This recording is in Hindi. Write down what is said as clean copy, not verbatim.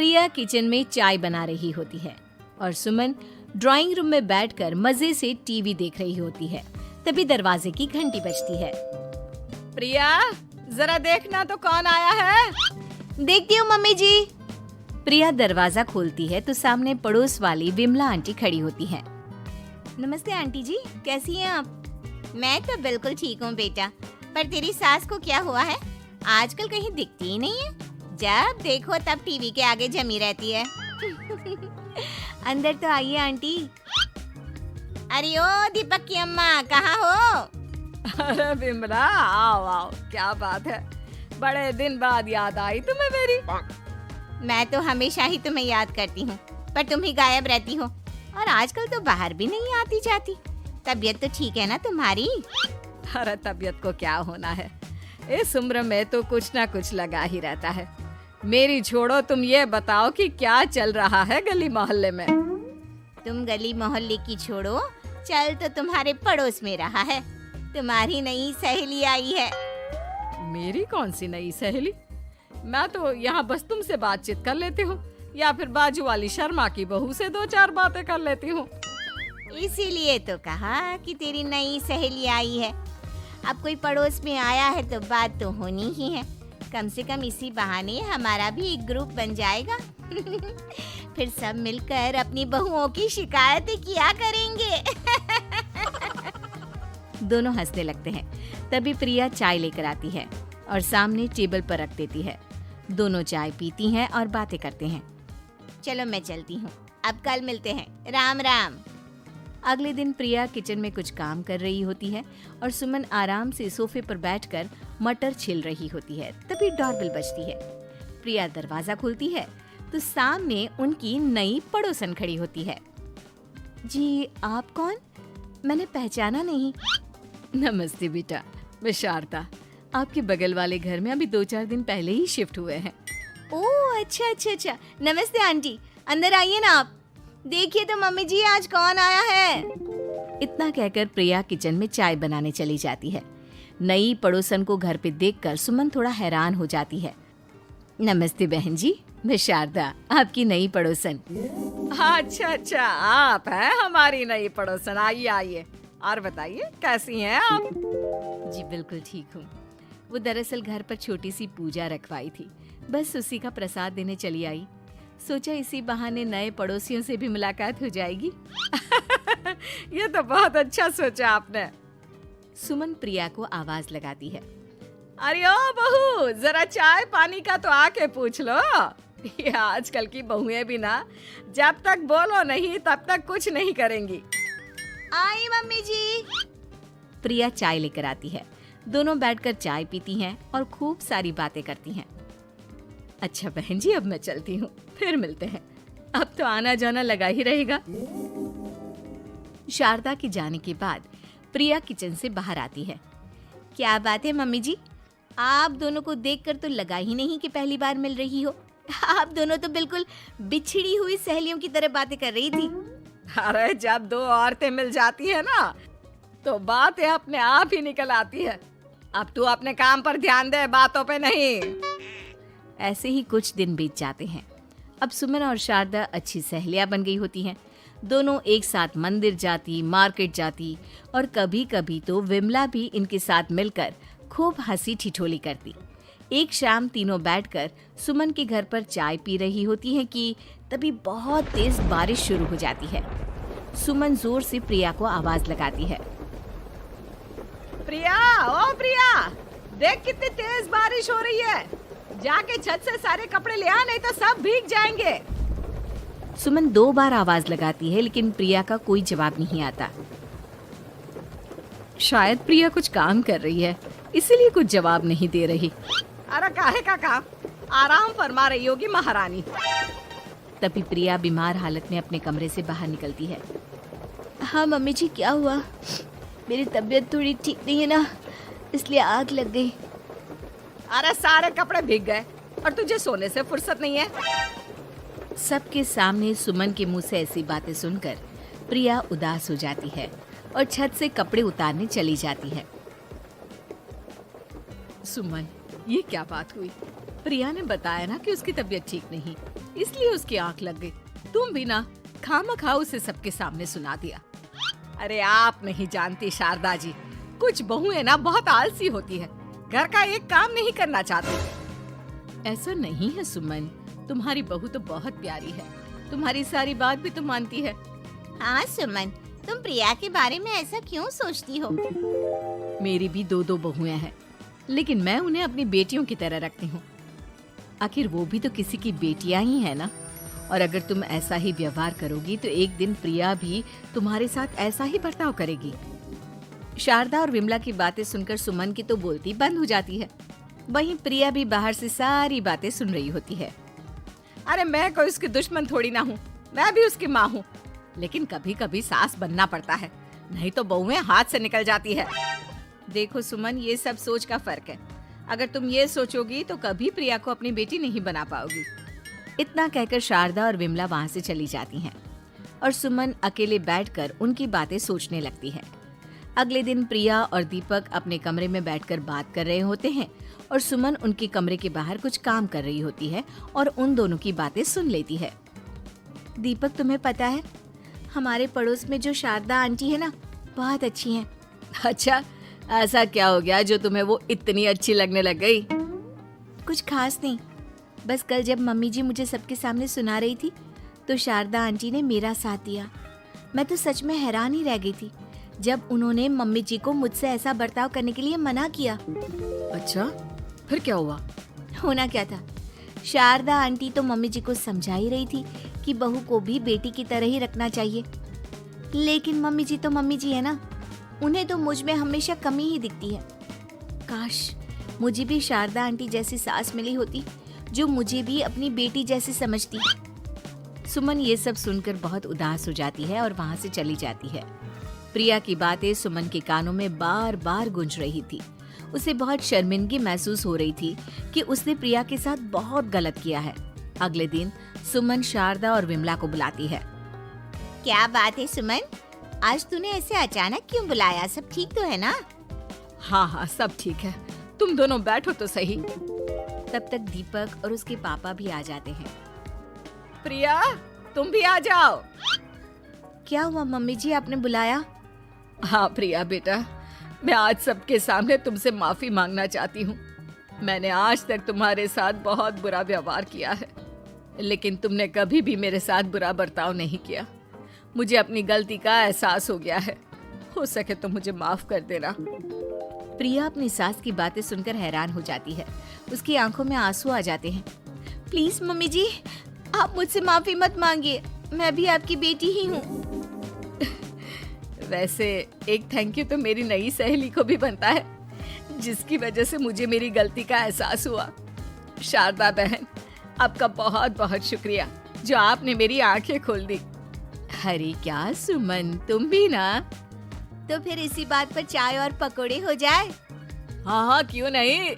प्रिया किचन में चाय बना रही होती है और सुमन ड्राइंग रूम में बैठकर मजे से टीवी देख रही होती है। तभी दरवाजे की घंटी बजती है। प्रिया, जरा देखना तो कौन आया है। देखती हूँ मम्मी जी। प्रिया दरवाजा खोलती है तो सामने पड़ोस वाली विमला आंटी खड़ी होती है। नमस्ते आंटी जी, कैसी हैं आप? मैं तो बिल्कुल ठीक हूँ बेटा, पर तेरी सास को क्या हुआ है? आजकल कहीं दिखती ही नहीं है। जब देखो तब टीवी के आगे जमी रहती है। अंदर तो आइए आंटी। अरे ओ दीपक की अम्मा, कहाँ हो? अरे विमला, आओ आओ, क्या बात है, बड़े दिन बाद याद आई तुम्हें मेरी। मैं तो हमेशा ही तुम्हें याद करती हूँ, पर तुम ही गायब रहती हो और आजकल तो बाहर भी नहीं आती जाती। तबीयत तो ठीक है ना तुम्हारी? अरे तबीयत को क्या होना है, इस उम्र में तो कुछ ना कुछ लगा ही रहता है। मेरी छोड़ो, तुम ये बताओ कि क्या चल रहा है गली मोहल्ले में। तुम गली मोहल्ले की छोड़ो, चल तो तुम्हारे पड़ोस में रहा है। तुम्हारी नई सहेली आई है। मेरी कौन सी नई सहेली? मैं तो यहाँ बस तुमसे बातचीत कर लेती हूँ या फिर बाजू वाली शर्मा की बहू से 2-4 बातें कर लेती हूँ। इसीलिए तो कहा कि तेरी नई सहेली आई है। अब कोई पड़ोस में आया है तो बात तो होनी ही है। कम से कम इसी बहाने हमारा भी एक ग्रुप बन जाएगा। फिर सब मिलकर अपनी बहुओं की शिकायतें किया करेंगे। दोनों हंसने लगते हैं। तभी प्रिया चाय लेकर आती है और सामने टेबल पर रख देती है। दोनों चाय पीती हैं और बातें करते हैं। चलो मैं चलती हूँ, अब कल मिलते हैं। राम राम। अगले दिन प्रिया किचन में कुछ काम कर रही होती है और सुमन आराम से सोफे पर बैठकर मटर छिल रही होती है। तभी डोरबेल बजती है। प्रिया दरवाजा खोलती है तो सामने उनकी नई पड़ोसन खड़ी होती है। जी, आप कौन? मैंने पहचाना नहीं। नमस्ते बेटा, मैं शारदा, आपके बगल वाले घर में अभी 2-4 दिन पहले ही शिफ्ट हुए हैं। ओह अच्छा। नमस्ते आंटी, अंदर आइए ना आप। देखिए तो मम्मी जी, आज कौन आया है। इतना कहकर प्रिया किचन में चाय बनाने चली जाती है। नई पड़ोसन को घर पे देखकर सुमन थोड़ा हैरान हो जाती है। नमस्ते बहन जी, मैं शारदा, आपकी नई पड़ोसन। अच्छा, आप हैं हमारी नई पड़ोसन। आइए आइए, और बताइए कैसी हैं आप? जी बिल्कुल ठीक हूँ। वो दरअसल घर पर छोटी सी पूजा रखवाई थी, बस उसी का प्रसाद देने चली आई। सोचा इसी बहाने नए पड़ोसियों से भी मुलाकात हो जाएगी। ये तो बहुत अच्छा सोचा आपने। सुमन प्रिया को आवाज लगाती है। अरे ओ बहू, जरा चाय पानी का तो आके पूछ लो। ये आजकल की बहुएं भी ना, जब तक बोलो नहीं तब तक कुछ नहीं करेंगी। आई मम्मी जी। प्रिया चाय लेकर आती है। दोनों बैठकर चाय पीती हैं और खूब सारी बातें करती हैं। अच्छा बहन जी, अब मैं चलती हूँ, फिर मिलते हैं। अब तो आना जाना लगा ही रहेगा। शारदा के जाने के बाद प्रिया किचन से बाहर आती है। क्या बात है मम्मी जी, आप दोनों को देखकर तो लगा ही नहीं कि पहली बार मिल रही हो। आप दोनों तो बिल्कुल बिछड़ी हुई सहेलियों की तरह बातें कर रही थी। अरे जब 2 औरतें मिल जाती है ना, तो बातें अपने आप ही निकल आती है। अब तू अपने काम पर ध्यान दे, बातों पे नहीं। ऐसे ही कुछ दिन बीत जाते हैं। अब सुमन और शारदा अच्छी सहेलियां बन गई होती हैं। दोनों एक साथ मंदिर जाती, मार्केट जाती और कभी कभी तो विमला भी इनके साथ मिलकर खूब हंसी ठिठोली करती। एक शाम तीनों बैठकर सुमन के घर पर चाय पी रही होती हैं कि तभी बहुत तेज बारिश शुरू हो जाती है। सुमन जोर से प्रिया को आवाज लगाती है। प्रिया, ओ प्रिया, देख कितनी तेज बारिश हो रही है। जाके छत से सारे कपड़े ले आ, नहीं तो सब भीग जाएंगे। सुमन 2 बार आवाज लगाती है लेकिन प्रिया का कोई जवाब नहीं आता। शायद प्रिया कुछ काम कर रही है, इसीलिए कुछ जवाब नहीं दे रही। अरे काहे का काम, आराम फरमा रही होगी महारानी। तभी प्रिया बीमार हालत में अपने कमरे से बाहर निकलती है। हाँ मम्मी जी, क्या हुआ? मेरी तबीयत थोड़ी ठीक नहीं है ना, इसलिए आग लग गई। अरे सारे कपड़े भीग गए और तुझे सोने से फुर्सत नहीं है। सबके सामने सुमन के मुंह से ऐसी बातें सुनकर प्रिया उदास हो जाती है और छत से कपड़े उतारने चली जाती है। सुमन, ये क्या बात हुई? प्रिया ने बताया ना कि उसकी तबीयत ठीक नहीं। इसलिए उसकी आंख लग गई। तुम भी ना खामखा उसे सबके सामने सुना दिया। अरे आप नहीं जानती शारदा जी, कुछ बहुएं ना बहुत आलसी होती है, घर का एक काम नहीं करना चाहती। ऐसा नहीं है सुमन, तुम्हारी बहू तो बहुत प्यारी है, तुम्हारी सारी बात भी तो मानती है। हाँ सुमन, तुम प्रिया के बारे में ऐसा क्यों सोचती हो? मेरी भी दो बहुएं हैं, लेकिन मैं उन्हें अपनी बेटियों की तरह रखती हूँ। आखिर वो भी तो किसी की बेटियां ही है ना। और अगर तुम ऐसा ही व्यवहार करोगी तो एक दिन प्रिया भी तुम्हारे साथ ऐसा ही बर्ताव करेगी। शारदा और विमला की बातें सुनकर सुमन की तो बोलती बंद हो जाती है। वहीं प्रिया भी बाहर से सारी बातें सुन रही होती है। अरे मैं कोई उसकी दुश्मन थोड़ी ना हूँ, मैं भी उसकी माँ हूँ, लेकिन कभी कभी सास बनना पड़ता है, नहीं तो बहुएं हाथ से निकल जाती है। देखो सुमन, ये सब सोच का फर्क है। अगर तुम ये सोचोगी तो कभी प्रिया को अपनी बेटी नहीं बना पाओगी। इतना कहकर शारदा और विमला वहाँ से चली जाती हैं और सुमन अकेले बैठकर उनकी बातें सोचने लगती है। अगले दिन प्रिया और दीपक अपने कमरे में बैठकर बात कर रहे होते हैं और सुमन उनके कमरे के बाहर कुछ काम कर रही होती है और उन दोनों की बातें सुन लेती है। दीपक, तुम्हें पता है हमारे पड़ोस में जो शारदा आंटी है ना, बहुत अच्छी हैं। अच्छा, ऐसा क्या हो गया जो तुम्हें वो इतनी अच्छी लगने लग गई? कुछ खास नहीं, बस कल जब मम्मी जी मुझे सबके सामने सुना रही थी तो शारदा आंटी ने मेरा साथ दिया। मैं तो सच में हैरान ही रह गई थी जब उन्होंने मम्मी जी को मुझसे ऐसा बर्ताव करने के लिए मना किया। अच्छा, फिर क्या हुआ? होना क्या था, शारदा आंटी तो मम्मी जी को समझा ही रही थी कि बहू को भी बेटी की तरह ही रखना चाहिए, लेकिन मम्मी जी तो मम्मी जी है ना, उन्हें तो मुझ में हमेशा कमी ही दिखती है। काश मुझे भी शारदा आंटी जैसी सास मिली होती जो मुझे भी अपनी बेटी जैसी समझती। सुमन ये सब सुनकर बहुत उदास हो जाती है और वहाँ से चली जाती है। प्रिया की बातें सुमन के कानों में बार बार गूंज रही थी। उसे बहुत शर्मिंदगी महसूस हो रही थी कि उसने प्रिया के साथ बहुत गलत किया है। अगले दिन सुमन शारदा और विमला को बुलाती है। क्या बात है सुमन, आज तूने ऐसे अचानक क्यों बुलाया? सब ठीक तो है ना? हाँ हाँ, सब ठीक है, तुम दोनों बैठो तो सही। तब तक दीपक और उसके पापा भी आ जाते हैं। प्रिया, तुम भी आ जाओ। क्या हुआ मम्मी जी, आपने बुलाया? हाँ प्रिया बेटा, मैं आज सबके सामने तुमसे माफी मांगना चाहती हूँ। मैंने आज तक तुम्हारे साथ बहुत बुरा व्यवहार किया है, लेकिन तुमने कभी भी मेरे साथ बुरा बर्ताव नहीं किया। मुझे अपनी गलती का एहसास हो गया है, हो सके तो मुझे माफ कर देना। प्रिया अपनी सास की बातें सुनकर हैरान हो जाती है। उसकी आंखों में आंसू आ जाते हैं। प्लीज मम्मी जी, आप मुझसे माफी मत मांगिए, मैं भी आपकी बेटी ही हूँ। वैसे एक थैंक यू तो मेरी नई सहेली को भी बनता है, जिसकी वजह से मुझे मेरी गलती का एहसास हुआ। शारदा बहन, आपका बहुत बहुत शुक्रिया जो आपने मेरी आंखें खोल दी। अरे क्या सुमन, तुम भी ना। तो फिर इसी बात पर चाय और पकोड़े हो जाए। हाँ हाँ, क्यों नहीं।